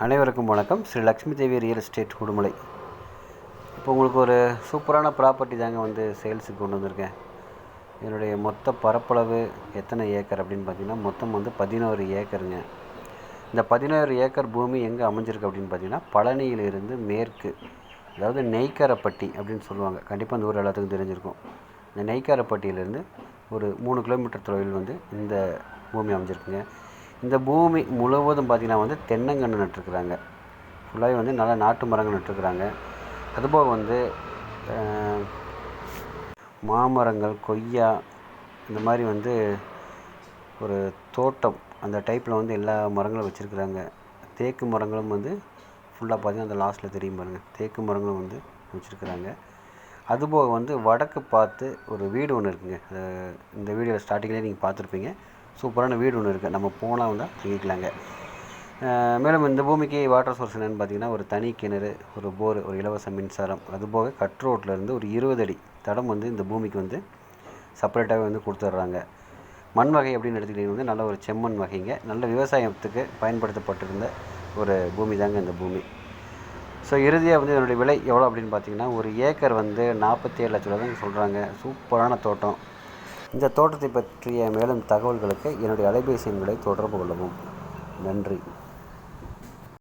அனைவருக்கும் வணக்கம். Sri Lakshmi Devi real estate Udumalai. இப்போ உங்களுக்கு ஒரு சூப்பரான ப்ராப்பர்ட்டி தாங்க வந்து சேல்ஸுக்கு கொண்டு வந்திருக்கேன். என்னுடைய மொத்த பரப்பளவு எத்தனை ஏக்கர் அப்படின்னு பார்த்தீங்கன்னா மொத்தம் வந்து 11 ஏக்கருங்க. இந்த 11 ஏக்கர் பூமி எங்கே அமைஞ்சிருக்கு அப்படின்னு பார்த்தீங்கன்னா பழனியிலிருந்து மேற்கு, அதாவது நெய்க்காரப்பட்டி அப்படின்னு சொல்லுவாங்க. கண்டிப்பாக அந்த ஊர் எல்லாத்துக்கும் தெரிஞ்சிருக்கும். இந்த நெய்க்காரப்பட்டியிலேருந்து ஒரு 3 கிலோமீட்டர் தொலைவில் வந்து இந்த பூமி அமைஞ்சிருக்குங்க. இந்த பூமி முழுவதும் பார்த்திங்கன்னா வந்து தென்னங்கன்று நட்டுருக்குறாங்க. ஃபுல்லாகவே வந்து நல்லா நாட்டு மரங்கள் நட்டுருக்குறாங்க. அதுபோக வந்து மாமரங்கள், கொய்யா, இந்த மாதிரி வந்து ஒரு தோட்டம் அந்த டைப்பில் வந்து எல்லா மரங்களும் வச்சுருக்குறாங்க. தேக்கு மரங்களும் வந்து ஃபுல்லாக பார்த்திங்கன்னா அந்த லாஸ்ட்டில் தெரியும் பாருங்கள், தேக்கு மரங்களும் வந்து வச்சுருக்குறாங்க. அதுபோக வந்து வடக்கு பார்த்து ஒரு வீடு ஒன்று இருக்குங்க. இந்த வீடியோ ஸ்டார்டிங்லேயே நீங்கள் பார்த்துருப்பீங்க. சூப்பரான வீடு ஒன்று இருக்குது. நம்ம போனால் வந்து தங்கிக்கலாங்க. மேலும் இந்த பூமிக்கு வாட்டர் சோர்ஸ் என்னென்னு பார்த்தீங்கன்னா ஒரு தனி கிணறு, ஒரு போர், ஒரு இலவச மின்சாரம், அதுபோக கட் ரோட்லேருந்து ஒரு 20 அடி தடம் வந்து இந்த பூமிக்கு வந்து செப்பரேட்டாகவே வந்து கொடுத்துட்றாங்க. மண் வகை அப்படின்னு எடுத்துக்கிட்டிங்கன்னா வந்து நல்ல ஒரு செம்மண் வகைங்க. நல்ல விவசாயத்துக்கு பயன்படுத்தப்பட்டிருந்த ஒரு பூமி தாங்க இந்த பூமி. ஸோ இறுதியாக வந்து என்னுடைய விலை எவ்வளோ அப்படின்னு பார்த்தீங்கன்னா ஒரு ஏக்கர் வந்து 47 லட்ச ரூபா தான் சொல்கிறாங்க. சூப்பரான தோட்டம். இந்த தோட்டத்தை பற்றிய மேலும் தகவல்களுக்கு என்னுடைய அலைபேசி எண்களை தொடர்பு கொள்ளவும். நன்றி.